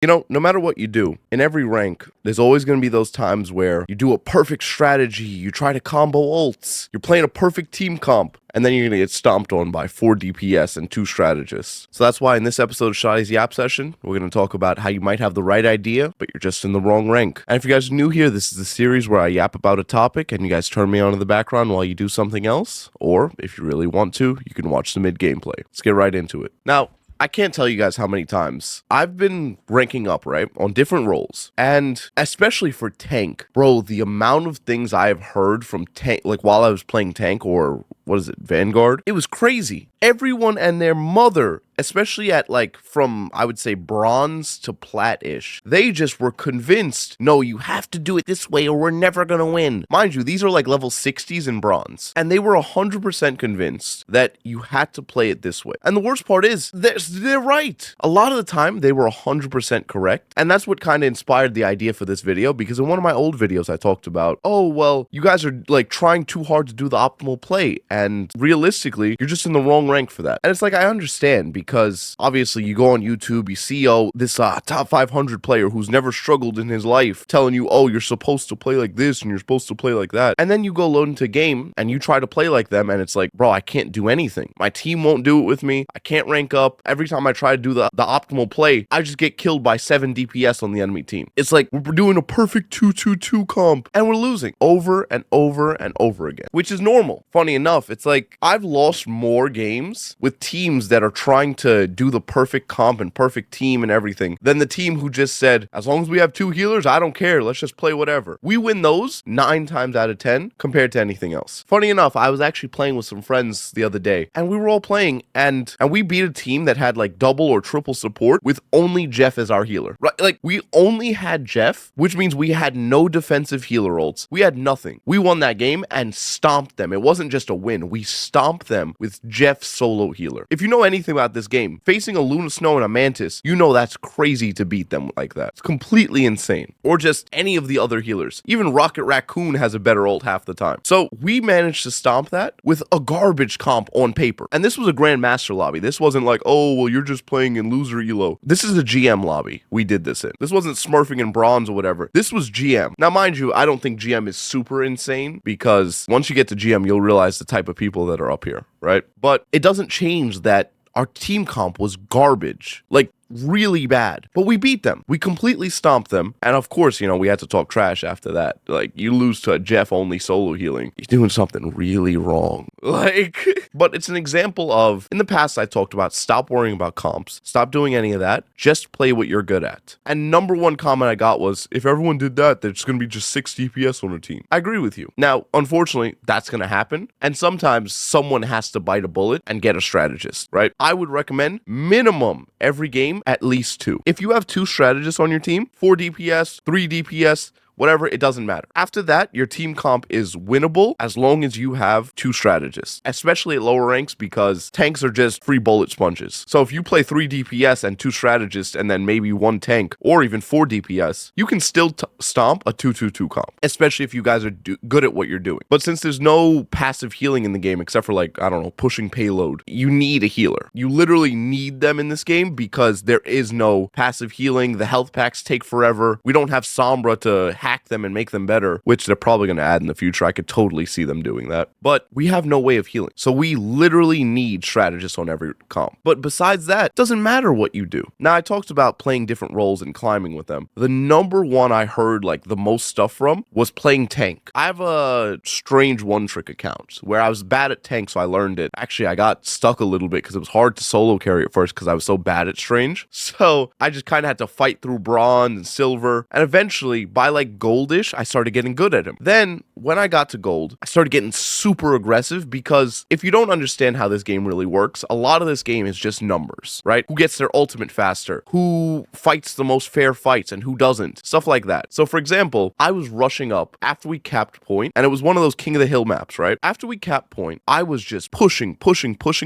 You know, no matter what you do, in every rank, there's always going to be those times where you do a perfect strategy, you try to combo ults, you're playing a perfect team comp, and then you're going to get stomped on by 4 DPS and 2 strategists. So that's why in this episode of Shotty's Yap Session, we're going to talk about how you might have the right idea, but you're just in the wrong rank. And if you guys are new here, this is the series where I yap about a topic and you guys turn me on in the background while you do something else. Or, if you really want to, you can watch the mid-gameplay. Let's get right into it. Now, I can't tell you guys how many times I've been ranking up, right, on different roles. And especially for tank, bro, the amount of things I have heard from tank, like while I was playing tank or what is it, Vanguard, it was crazy. Everyone and their mother, especially at like from, I would say, bronze to plat-ish, they just were convinced, no, you have to do it this way or we're never gonna win. Mind you, these are like level 60s in bronze. And they were 100% convinced that you had to play it this way. And the worst part is, they're right. A lot of the time, they were 100% correct. And that's what kind of inspired the idea for this video, because in one of my old videos, I talked about, oh, well, you guys are like trying too hard to do the optimal play. And realistically, you're just in the wrong rank for that. And it's like, I understand, because obviously you go on YouTube, you see, oh, this top 500 player who's never struggled in his life telling you, oh, you're supposed to play like this and you're supposed to play like that. And then you go load into a game and you try to play like them and it's like, bro, I can't do anything. My team won't do it with me. I can't rank up. Every time I try to do the optimal play, I just get killed by 7 DPS on the enemy team. It's like we're doing a perfect 2-2-2 comp and we're losing over and over and over again, which is normal. Funny enough, it's like I've lost more games with teams that are trying to do the perfect comp and perfect team and everything than the team who just said, as long as we have 2 healers, I don't care. Let's just play whatever. We win those 9 times out of 10 compared to anything else. Funny enough, I was actually playing with some friends the other day and we were all playing and we beat a team that had like double or triple support with only Jeff as our healer. Right? Like we only had Jeff, which means we had no defensive healer ults. We had nothing. We won that game and stomped them. It wasn't just a win. We stomped them with Jeff's solo healer. If you know anything about this game, facing a Luna Snow and a Mantis, you know that's crazy to beat them like that. It's completely insane. Or just any of the other healers. Even Rocket Raccoon has a better ult half the time. So we managed to stomp that with a garbage comp on paper. And this was a Grandmaster lobby. This wasn't like, oh, well, you're just playing in loser elo. This is a GM lobby we did this in. This wasn't smurfing in bronze or whatever. This was GM. Now, mind you, I don't think GM is super insane because once you get to GM, you'll realize the type of people that are up here, right? But it doesn't change that our team comp was garbage. Like, really bad, but we beat them. We completely stomped them. And of course, you know, we had to talk trash after that. Like, you lose to a Jeff only solo healing, you're doing something really wrong. Like, but it's an example of, in the past, I talked about stop worrying about comps, stop doing any of that, just play what you're good at. And number one comment I got was, if everyone did that, there's gonna be just 6 DPS on a team. I agree with you. Now, unfortunately, that's gonna happen. And sometimes someone has to bite a bullet and get a strategist, right? I would recommend minimum every game at least 2. If you have 2 strategists on your team, 4 DPS, 3 DPS, whatever, it doesn't matter. After that, your team comp is winnable as long as you have 2 strategists, especially at lower ranks because tanks are just free bullet sponges. So if you play 3 DPS and 2 strategists and then maybe 1 tank or even 4 DPS, you can still stomp a 2-2-2 comp, especially if you guys are good at what you're doing. But since there's no passive healing in the game except for like, I don't know, pushing payload, you need a healer. You literally need them in this game because there is no passive healing. The health packs take forever. We don't have Sombra to hack them and make them better, which they're probably going to add in the future. I could totally see them doing that. But we have no way of healing. So we literally need strategists on every comp. But besides that, it doesn't matter what you do. Now, I talked about playing different roles and climbing with them. The number one I heard like the most stuff from was playing tank. I have a strange one-trick account where I was bad at tank, so I learned it. Actually, I got stuck a little bit because it was hard to solo carry at first because I was so bad at strange. So I just kind of had to fight through bronze and silver. And eventually, by like goldish, I started getting good at him. Then when I got to gold, I started getting super aggressive because if you don't understand how this game really works, a lot of this game is just numbers, right? Who gets their ultimate faster, who fights the most fair fights and who doesn't, stuff like that. So for example, I was rushing up after we capped point and it was one of those King of the Hill maps, right? After we capped point, I was just pushing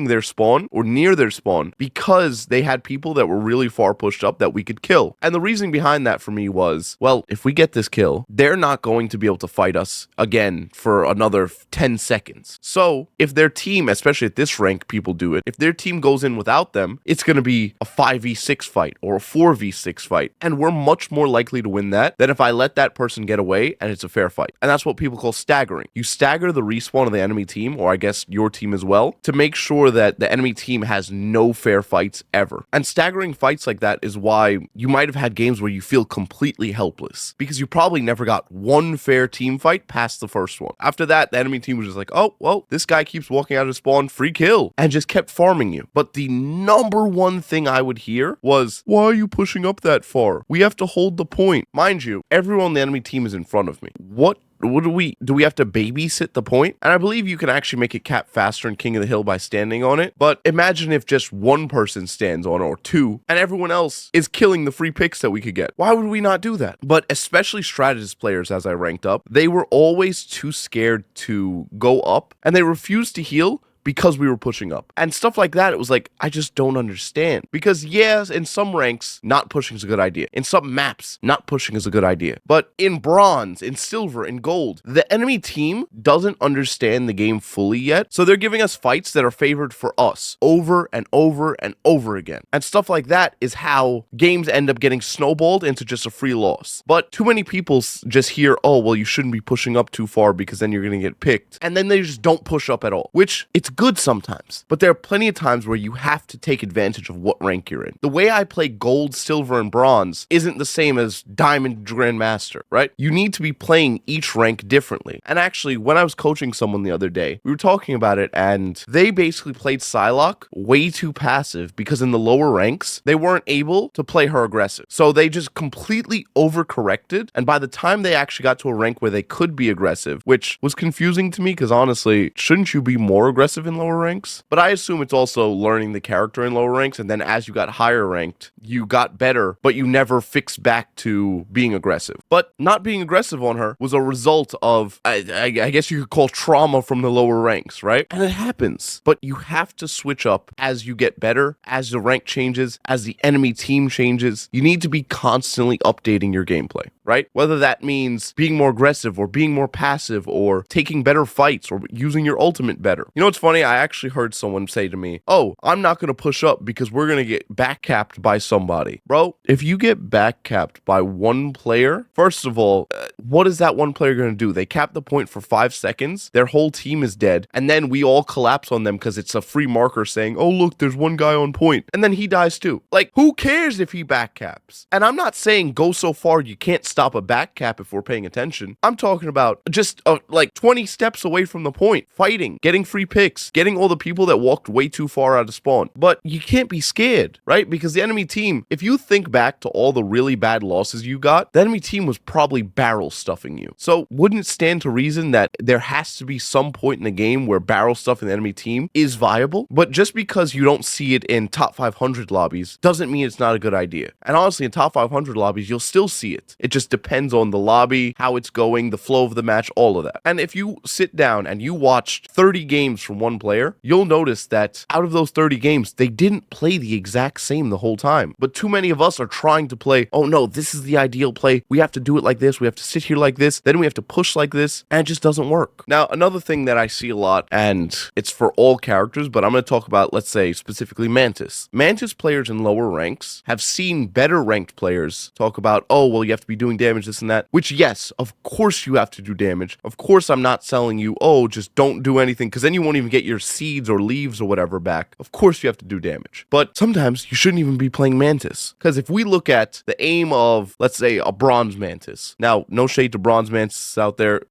their spawn or near their spawn because they had people that were really far pushed up that we could kill. And the reasoning behind that for me was, well, if we get this kill, well, they're not going to be able to fight us again for another 10 seconds. So if their team, especially at this rank, people do it, if their team goes in without them, it's going to be a 5v6 fight or a 4v6 fight. And we're much more likely to win that than if I let that person get away and it's a fair fight. And that's what people call staggering. You stagger the respawn of the enemy team, or I guess your team as well, to make sure that the enemy team has no fair fights ever. And staggering fights like that is why you might have had games where you feel completely helpless, because you probably never got one fair team fight past the first one. After that, the enemy team was just like, oh, well, this guy keeps walking out of spawn, free kill, and just kept farming you. But the number one thing I would hear was, why are you pushing up that far? We have to hold the point. Mind you, everyone on the enemy team is in front of me. What do we have to babysit the point? And I believe you can actually make it cap faster in King of the Hill by standing on it. But imagine if just one person stands on it, or two, and everyone else is killing the free picks that we could get. Why would we not do that? But especially Strategist players, as I ranked up, they were always too scared to go up, and they refused to heal because we were pushing up. And stuff like that, it was like, I just don't understand. Because yes, in some ranks, not pushing is a good idea. In some maps, not pushing is a good idea. But in bronze, in silver, in gold, the enemy team doesn't understand the game fully yet. So they're giving us fights that are favored for us over and over and over again. And stuff like that is how games end up getting snowballed into just a free loss. But too many people just hear, oh, well, you shouldn't be pushing up too far because then you're going to get picked. And then they just don't push up at all, which it's good sometimes, but there are plenty of times where you have to take advantage of what rank you're in. The way I play gold, silver, and bronze isn't the same as diamond, grandmaster, right? You need to be playing each rank differently. And actually, when I was coaching someone the other day, we were talking about it, and they basically played Psylocke way too passive because in the lower ranks, they weren't able to play her aggressive. So they just completely overcorrected, and by the time they actually got to a rank where they could be aggressive, which was confusing to me because honestly, shouldn't you be more aggressive in lower ranks? But I assume it's also learning the character in lower ranks, and then as you got higher ranked, you got better, but you never fixed back to being aggressive. But not being aggressive on her was a result of, I guess you could call trauma from the lower ranks, right? And it happens. But you have to switch up as you get better, as the rank changes, as the enemy team changes. You need to be constantly updating your gameplay, right? Whether that means being more aggressive or being more passive or taking better fights or using your ultimate better. You know what's funny? I actually heard someone say to me, oh, I'm not going to push up because we're going to get back capped by somebody. Bro, if you get back capped by one player, first of all, what is that one player going to do? They cap the point for 5 seconds, their whole team is dead, and then we all collapse on them because it's a free marker saying, oh, look, there's one guy on point, and then he dies too. Like, who cares if he back caps? And I'm not saying go so far you can't stop a back cap if we're paying attention. I'm talking about just like 20 steps away from the point, fighting, getting free picks, getting all the people that walked way too far out of spawn. But you can't be scared, right? Because the enemy team, if you think back to all the really bad losses you got, the enemy team was probably barrel stuffing you. So wouldn't it stand to reason that there has to be some point in the game where barrel stuffing the enemy team is viable? But just because you don't see it in top 500 lobbies doesn't mean it's not a good idea. And honestly, in top 500 lobbies, you'll still see it. It just depends on the lobby, how it's going, the flow of the match, all of that. And if you sit down and you watched 30 games from one player, you'll notice that out of those 30 games, they didn't play the exact same the whole time. But too many of us are trying to play, oh no, this is the ideal play. We have to do it like this. We have to sit here like this. Then we have to push like this. And it just doesn't work. Now, another thing that I see a lot, and it's for all characters, but I'm going to talk about, let's say, specifically Mantis. Mantis players in lower ranks have seen better ranked players talk about, oh, well, you have to be doing damage, this and that. Which, yes, of course you have to do damage. Of course I'm not telling you, oh, just don't do anything, because then you won't even get your seeds or leaves or whatever back. Of course you have to do damage. But sometimes you shouldn't even be playing Mantis. Because if we look at the aim of, let's say, a bronze Mantis. Now, no shade to bronze Mantis out there.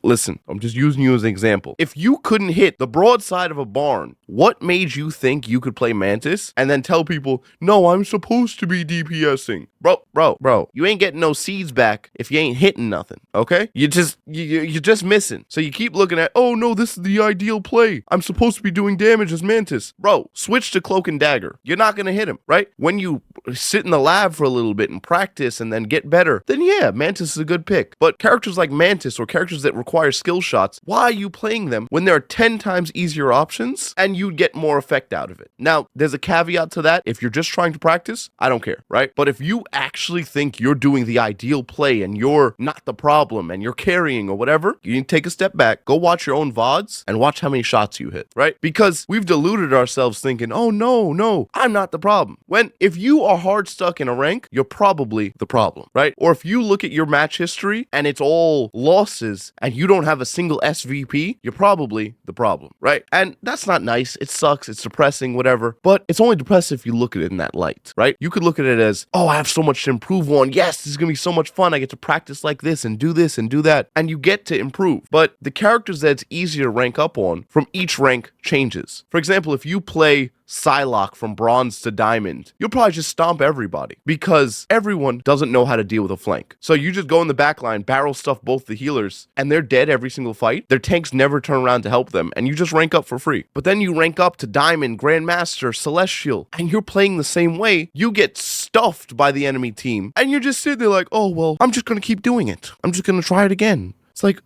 Listen, I'm just using you as an example. If you couldn't hit the broadside of a barn, what made you think you could play Mantis and then tell people, no, I'm supposed to be DPSing? Bro, you ain't getting no seeds back if you ain't hitting nothing, okay? You're just missing. So you keep looking at, oh no, this is the ideal play. okay, I'm supposed to be doing damage as Mantis. Bro, switch to Cloak and Dagger. You're not gonna hit him, right? When you sit in the lab for a little bit and practice and then get better, then yeah, Mantis is a good pick. But characters like Mantis or characters that require skill shots, why are you playing them when there are 10 times easier options and you'd get more effect out of it? Now, there's a caveat to that. If you're just trying to practice, I don't care, right? But if you actually think you're doing the ideal play and you're not the problem and you're carrying or whatever, you need to take a step back, go watch your own VODs and watch how many shots you hit, right? Because we've deluded ourselves thinking, oh no, I'm not the problem. When if you are hard stuck in a rank, you're probably the problem, right? Or if you look at your match history and it's all losses and you don't have a single SVP, you're probably the problem, right? And that's not nice. It sucks. It's depressing, whatever. But it's only depressive if you look at it in that light, right? You could look at it as, oh, I have so much to improve on. Yes, this is going to be so much fun. I get to practice like this and do that. And you get to improve. But the characters that it's easier to rank up on from each rank changes. For example, if you play Psylocke from bronze to diamond, you'll probably just stomp everybody because everyone doesn't know how to deal with a flank. So you just go in the back line, barrel stuff both the healers, and they're dead every single fight. Their tanks never turn around to help them, and you just rank up for free. But then you rank up to diamond, grandmaster, celestial, and you're playing the same way. You get stuffed by the enemy team, and you're just sitting there like, oh, well, I'm just going to keep doing it. I'm just going to try it again. It's like,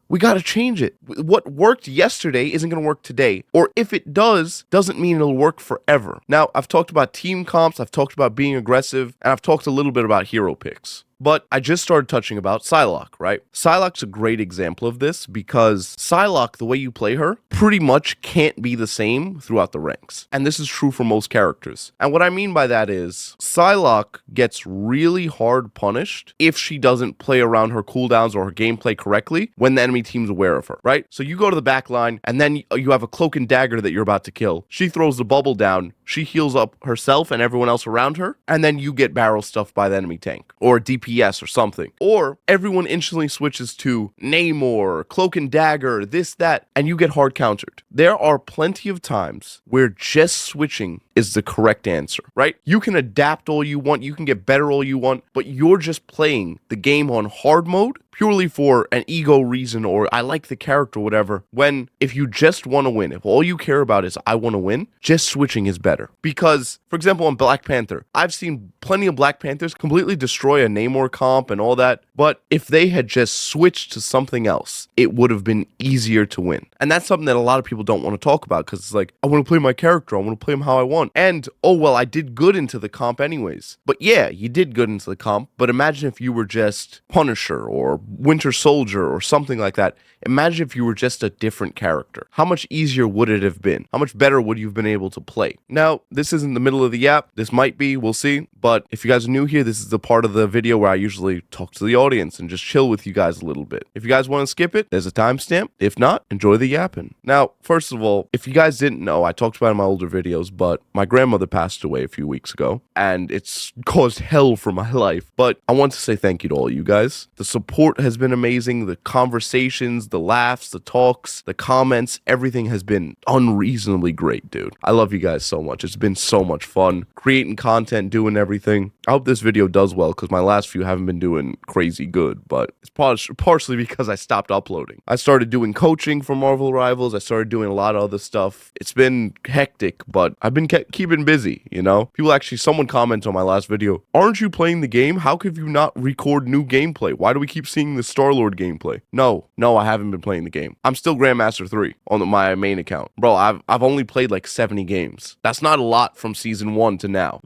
we got to change it. What worked yesterday isn't going to work today. Or if it does, doesn't mean it'll work forever. Now, I've talked about team comps, I've talked about being aggressive, and I've talked a little bit about hero picks. But I just started touching about Psylocke, right? Psylocke's a great example of this because Psylocke, the way you play her, pretty much can't be the same throughout the ranks. And this is true for most characters. And what I mean by that is Psylocke gets really hard punished if she doesn't play around her cooldowns or her gameplay correctly when the enemy team's aware of her, right? So you go to the back line and then you have a Cloak and Dagger that you're about to kill. She throws the bubble down. She heals up herself and everyone else around her. And then you get barrel stuffed by the enemy tank or DPS or something. Or everyone instantly switches to Namor, Cloak and Dagger, this, that, and you get hard countered. There are plenty of times where just switching is the correct answer, right? You can adapt all you want, you can get better all you want, but you're just playing the game on hard mode purely for an ego reason or I like the character or whatever, when if you just want to win, if all you care about is I want to win, just switching is better. Because, for example, on Black Panther, I've seen plenty of Black Panthers completely destroy a Namor comp and all that, but if they had just switched to something else, it would have been easier to win. And that's something that a lot of people don't want to talk about because it's like, I want to play my character, I want to play him how I want. And, oh, well, I did good into the comp anyways. But yeah, you did good into the comp, but imagine if you were just Punisher or Winter Soldier or something like that. Imagine if you were just a different character. How much easier would it have been? How much better would you have been able to play? Now, this isn't the middle of the yap. This might be, we'll see. But if you guys are new here, this is the part of the video where I usually talk to the audience and just chill with you guys a little bit. If you guys want to skip it, there's a timestamp. If not, enjoy the yapping. Now, first of all, if you guys didn't know, I talked about it in my older videos, but my grandmother passed away a few weeks ago, and it's caused hell for my life. But I want to say thank you to all you guys. The support has been amazing. The conversations, the laughs, the talks, the comments, everything has been unreasonably great, dude. I love you guys so much. It's been so much fun creating content, doing everything. I hope this video does well because my last few haven't been doing crazy good, but it's partially because I stopped uploading. I started doing coaching for Marvel Rivals. I started doing a lot of other stuff. It's been hectic, but I've been keeping busy, you know? People actually, someone commented on my last video, aren't you playing the game? How could you not record new gameplay? Why do we keep seeing the Star-Lord gameplay? No, I haven't been playing the game. I'm still Grandmaster 3 on my main account. Bro, I've only played like 70 games. That's not a lot from season 1 to now.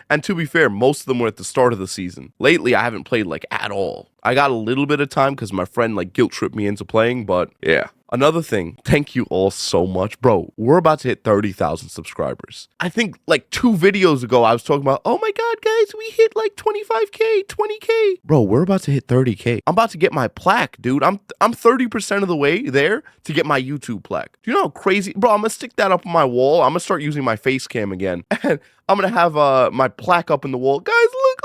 And to be fair, most of them were at the start of the season. Lately, I haven't played like at all. I got a little bit of time because my friend like guilt tripped me into playing, but yeah. Another thing, thank you all so much. Bro, we're about to hit 30,000 subscribers. I think like 2 videos ago, I was talking about, oh my God, guys, we hit like 25K, 20K. Bro, we're about to hit 30K. I'm about to get my plaque, dude. I'm 30% of the way there to get my YouTube plaque. Do you know how crazy? Bro, I'm going to stick that up on my wall. I'm going to start using my face cam again. And I'm going to have my plaque up in the wall. Guys, look,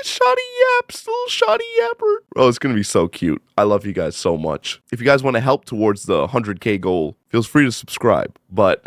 Shotty Yaps, little Shotty Yapper. Bro, it's going to be so cute. I love you guys so much. If you guys want to help towards the 100K goal, feel free to subscribe. But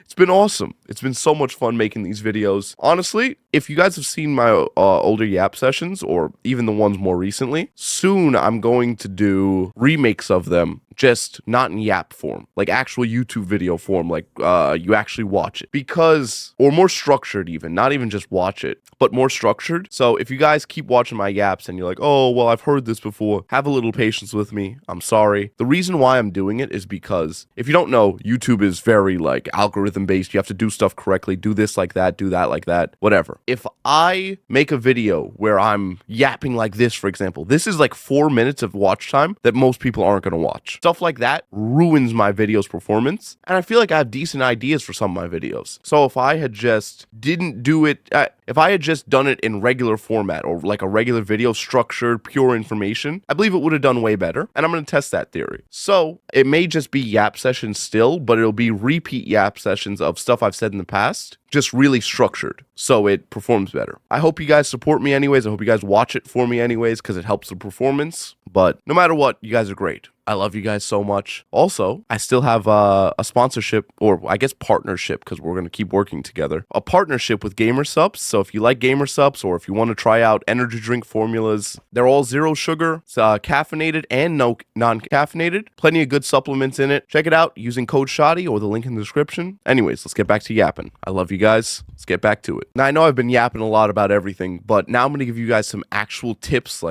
it's been awesome. It's been so much fun making these videos. Honestly, if you guys have seen my older Yap sessions, or even the ones more recently, soon I'm going to do remakes of them, just not in Yap form, like actual YouTube video form, like you actually watch it. Because, or more structured even, not even just watch it, but more structured. So if you guys keep watching my Yaps and you're like, oh, well, I've heard this before, have a little patience with me. I'm sorry. The reason why I'm doing it is because, if you don't know, YouTube is very like algorithm based. You have to do stuff correctly, do this like that, do that like that, whatever. If I make a video where I'm yapping like this, for example, this is like 4 minutes of watch time that most people aren't going to watch. Stuff like that ruins my video's performance, and I feel like I have decent ideas for some of my videos. So if I had just didn't do it, if I had just done it in regular format, or like a regular video, structured, pure information, I believe it would have done way better, and I'm going to test that theory. So it may just be Yap sessions still, but it'll be repeat Yap sessions of stuff I've said in the past, just really structured, so it performs better. I hope you guys support me anyways. I hope you guys watch it for me anyways, because it helps the performance. But no matter what, you guys are great. I love you guys so much. Also, I still have a sponsorship, or I guess partnership, because we're going to keep working together. A partnership with Gamer Supps. So if you like Gamer Supps, or if you want to try out energy drink formulas, they're all zero sugar, caffeinated and non-caffeinated. Plenty of good supplements in it. Check it out using code Shotty or the link in the description. Anyways, let's get back to yapping. I love you guys. Let's get back to it. Now, I know I've been yapping a lot about everything, but now I'm going to give you guys some actual tips,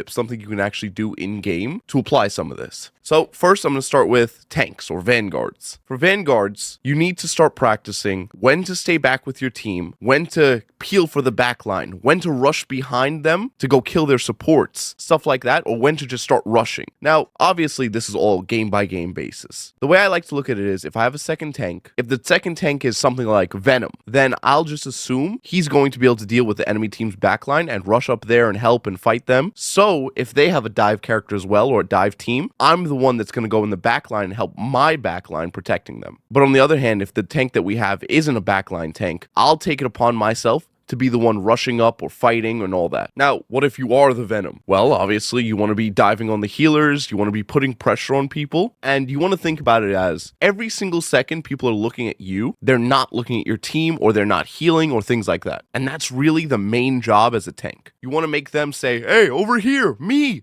something you can actually do in game to apply some of this. So first, I'm going to start with tanks or vanguards. For vanguards, you need to start practicing when to stay back with your team, when to peel for the back line, when to rush behind them to go kill their supports, stuff like that, or when to just start rushing. Now, obviously, this is all game by game basis. The way I like to look at it is, if I have a second tank, if the second tank is something like Venom, then I'll just assume he's going to be able to deal with the enemy team's backline and rush up there and help and fight them. So if they have a dive character as well, or a dive team, I'm the one that's going to go in the backline and help my backline protecting them. But on the other hand, if the tank that we have isn't a backline tank, I'll take it upon myself to be the one rushing up or fighting and all that. Now, what if you are the Venom? Well, obviously, you want to be diving on the healers, you want to be putting pressure on people, and you want to think about it as every single second people are looking at you, they're not looking at your team, or they're not healing, or things like that. And that's really the main job as a tank. You want to make them say, hey, over here, me,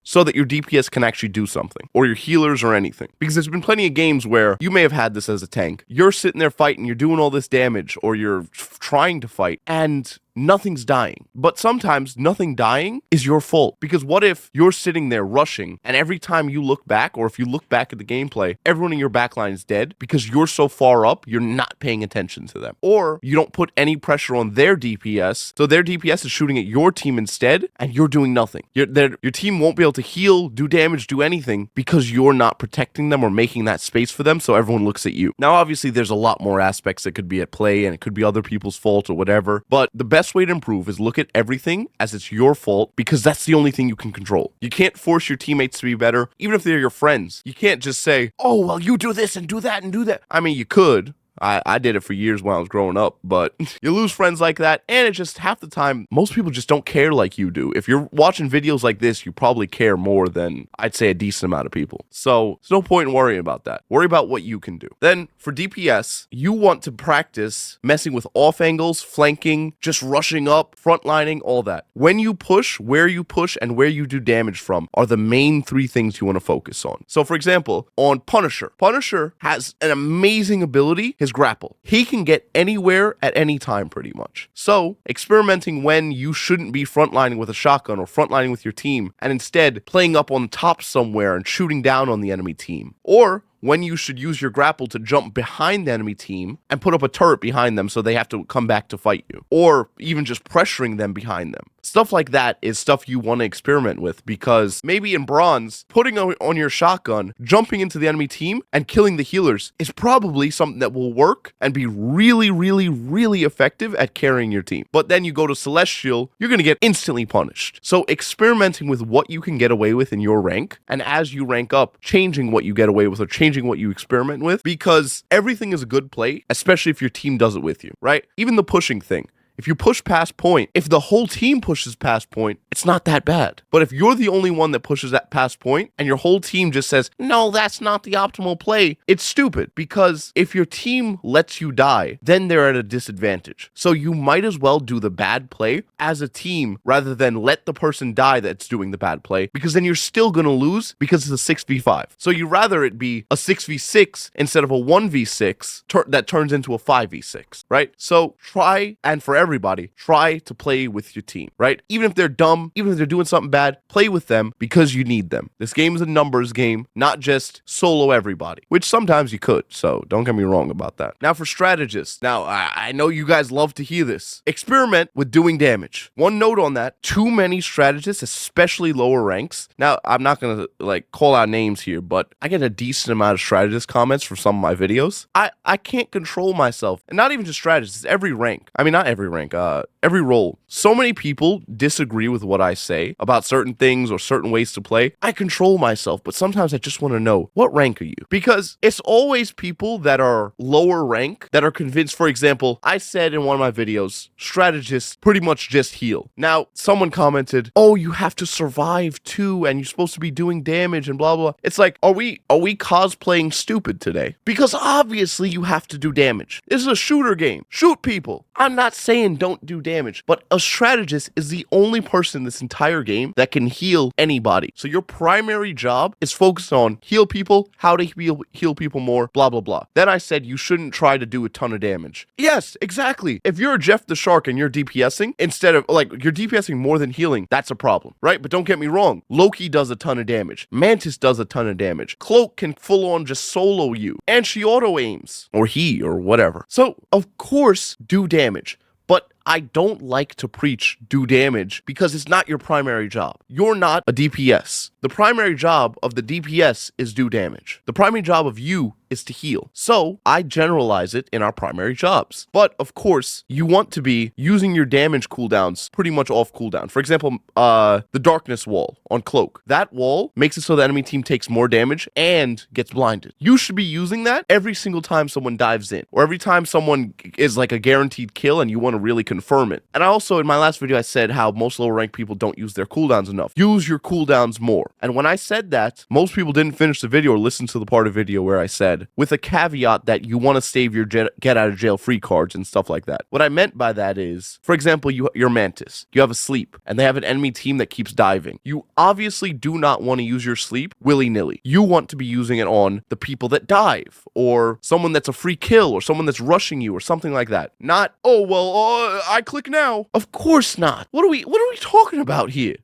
so that your DPS can actually do something, or your healers or anything. Because there's been plenty of games where you may have had this as a tank. You're sitting there fighting, you're doing all this damage, or you're trying to fight, and nothing's dying. But sometimes nothing dying is your fault. Because what if you're sitting there rushing, and every time you look back, or if you look back at the gameplay, everyone in your backline is dead because you're so far up, you're not paying attention to them. Or you don't put any pressure on their DPS, so their DPS is shooting at your team instead, and you're doing nothing. Your team won't be able to heal, do damage, do anything, because you're not protecting them or making that space for them, so everyone looks at you. Now, obviously, there's a lot more aspects that could be at play, and it could be other people's fault or whatever, but the best way to improve is look at everything as it's your fault, because that's the only thing you can control. You can't force your teammates to be better, even if they're your friends. You can't just say, oh, well, you do this and do that and do that. I mean, you could. I did it for years when I was growing up, but you lose friends like that, and it just, half the time, most people just don't care like you do. If you're watching videos like this, you probably care more than, I'd say, a decent amount of people. So there's no point in worrying about that. Worry about what you can do. Then, for DPS, you want to practice messing with off angles, flanking, just rushing up, frontlining, all that. When you push, where you push, and where you do damage from are the main 3 things you want to focus on. So, for example, on Punisher. Punisher has an amazing ability, his grapple. He can get anywhere at any time pretty much. So, experimenting when you shouldn't be frontlining with a shotgun or frontlining with your team, and instead playing up on top somewhere and shooting down on the enemy team. Or when you should use your grapple to jump behind the enemy team and put up a turret behind them so they have to come back to fight you. Or even just pressuring them behind them. Stuff like that is stuff you want to experiment with, because maybe in bronze, putting on your shotgun, jumping into the enemy team, and killing the healers is probably something that will work and be really, really, really effective at carrying your team. But then you go to Celestial, you're going to get instantly punished. So experimenting with what you can get away with in your rank, and as you rank up, changing what you get away with or changing what you experiment with, because everything is a good play, especially if your team does it with you, right? Even the pushing thing. If you push past point, if the whole team pushes past point, it's not that bad. But if you're the only one that pushes that past point and your whole team just says, no, that's not the optimal play, it's stupid. Because if your team lets you die, then they're at a disadvantage. So you might as well do the bad play as a team rather than let the person die that's doing the bad play, because then you're still going to lose because it's a 6v5. So you rather it be a 6v6 instead of a 1v6 that turns into a 5v6, right? So try, and for everybody, try to play with your team, right? Even if they're dumb, even if they're doing something bad, play with them because you need them. This game is a numbers game, not just solo everybody, which sometimes you could, so don't get me wrong about that. Now for strategists. Now, I know you guys love to hear this. Experiment with doing damage. One note on that, too many strategists, especially lower ranks. Now, I'm not going to call out names here, but I get a decent amount of strategist comments for some of my videos. I can't control myself, and not even just strategists, every rank. I mean, not every rank, every role. So many people disagree with what I say about certain things or certain ways to play. I control myself, but sometimes I just want to know, what rank are you? Because it's always people that are lower rank that are convinced. For example, I said in one of my videos, strategists pretty much just heal. Now, someone commented, oh, you have to survive too, and you're supposed to be doing damage and blah, blah. It's like, are we cosplaying stupid today? Because obviously you have to do damage. This is a shooter game. Shoot people. I'm not saying don't do damage, but a strategist is the only person in this entire game that can heal anybody. So your primary job is focused on heal people, how to heal people more, blah, blah, blah. Then I said you shouldn't try to do a ton of damage. Yes, exactly. If you're Jeff the Shark and you're DPSing, instead of, you're DPSing more than healing, that's a problem, right? But don't get me wrong. Loki does a ton of damage. Mantis does a ton of damage. Cloak can full on just solo you. And she auto aims. Or he, or whatever. So, of course, do damage. But I don't like to preach do damage because it's not your primary job. You're not a DPS. The primary job of the DPS is do damage. The primary job of you is to heal. So I generalize it in our primary jobs. But of course, you want to be using your damage cooldowns pretty much off cooldown. For example, the darkness wall on Cloak. That wall makes it so the enemy team takes more damage and gets blinded. You should be using that every single time someone dives in, or every time someone is like a guaranteed kill and you want to really confirm it. And I also, in my last video, I said how most lower ranked people don't use their cooldowns enough. Use your cooldowns more. And when I said that, most people didn't finish the video or listen to the part of the video where I said, with a caveat that you want to save your get out of jail free cards and stuff like that. What I meant by that is, for example, you're Mantis. You have a sleep, and they have an enemy team that keeps diving. You obviously do not want to use your sleep willy-nilly. You want to be using it on the people that dive, or someone that's a free kill, or someone that's rushing you, or something like that. Not, oh, well, I click now. Of course not. What are we talking about here?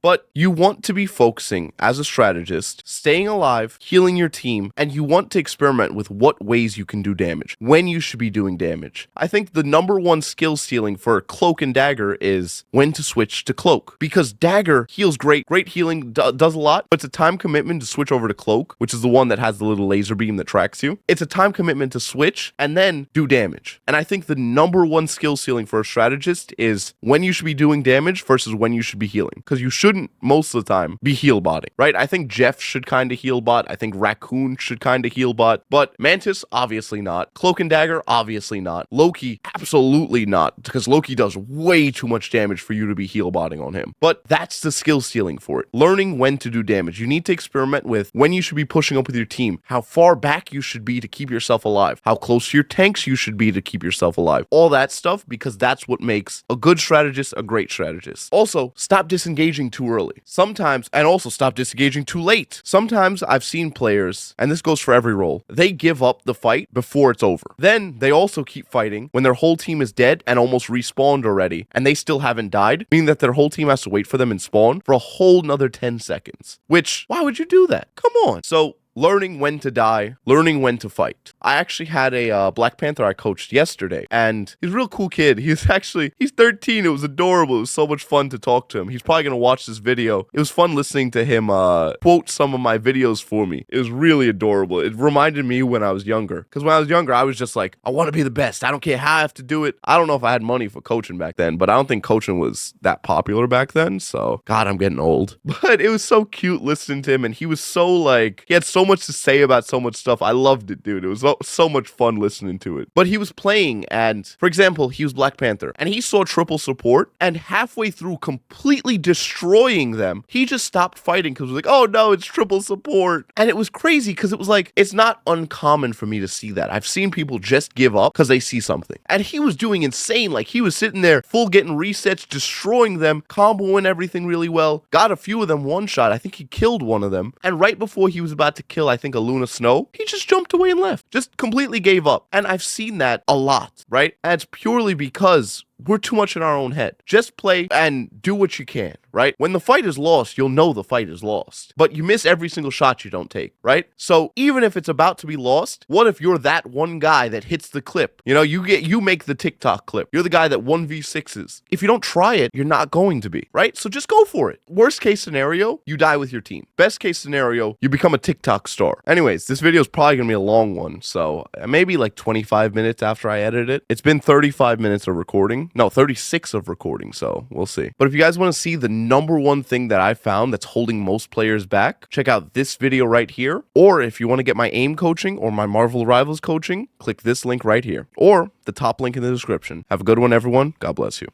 But you want to be focusing as a strategist, staying alive, healing your team, and you want to experiment with what ways you can do damage, when you should be doing damage. I think the number one skill ceiling for Cloak and Dagger is when to switch to Cloak, because Dagger heals great healing, does a lot, but it's a time commitment to switch over to Cloak, which is the one that has the little laser beam that tracks you. It's a time commitment to switch and then do damage. And I think the number one skill ceiling for a strategist is when you should be doing damage versus when you should be healing, because you shouldn't most of the time be heal botting, right? I think Jeff should kind of heal bot. I think Raccoon should kind of heal bot, but Mantis, obviously not. Cloak and Dagger, obviously not. Loki, absolutely not, because Loki does way too much damage for you to be heal botting on him. But that's the skill ceiling for it. Learning when to do damage. You need to experiment with when you should be pushing up with your team, how far back you should be to keep yourself alive, how close to your tanks you should be to keep yourself alive. All that stuff, because that's what makes a good strategist a great strategist. Also, stop disengaging too early. Sometimes, and also stop disengaging too late. Sometimes I've seen players, and this goes for every role, they give up the fight before it's over. Then they also keep fighting when their whole team is dead and almost respawned already, and they still haven't died, meaning that their whole team has to wait for them and spawn for a whole nother 10 seconds. Which, why would you do that? Come on. So, learning when to die, learning when to fight. I actually had a Black Panther I coached yesterday, and he's a real cool kid. He's 13. It was adorable. It was so much fun to talk to him. He's probably going to watch this video. It was fun listening to him quote some of my videos for me. It was really adorable. It reminded me when I was younger, because when I was younger, I was just like, I want to be the best. I don't care how I have to do it. I don't know if I had money for coaching back then, but I don't think coaching was that popular back then, so God, I'm getting old. But it was so cute listening to him, and he was so he had so so much to say about so much stuff. I loved it, dude. It was so much fun listening to it. But he was playing, and for example, he was Black Panther, and he saw triple support, and halfway through completely destroying them, he just stopped fighting because it was like, oh no, it's triple support. And it was crazy because it was like, it's not uncommon for me to see that. I've seen people just give up because they see something. And he was doing insane. Like, he was sitting there full getting resets, destroying them, comboing everything really well. Got a few of them one shot. I think he killed one of them. And right before he was about to kill, I think, a Luna Snow, he just jumped away and left. Just completely gave up. And I've seen that a lot, right? And it's purely because we're too much in our own head. Just play and do what you can, right? When the fight is lost, you'll know the fight is lost. But you miss every single shot you don't take, right? So even if it's about to be lost, what if you're that one guy that hits the clip? You know, you make the TikTok clip. You're the guy that 1v6s. If you don't try it, you're not going to be, right? So just go for it. Worst case scenario, you die with your team. Best case scenario, you become a TikTok star. Anyways, this video is probably gonna be a long one, so maybe like 25 minutes after I edit it. It's been 35 minutes of recording. No, 36 of recording, so we'll see. But if you guys want to see the #1 thing that I found that's holding most players back, check out this video right here. Or if you want to get my aim coaching or my Marvel Rivals coaching, click this link right here. Or the top link in the description. Have a good one, everyone. God bless you.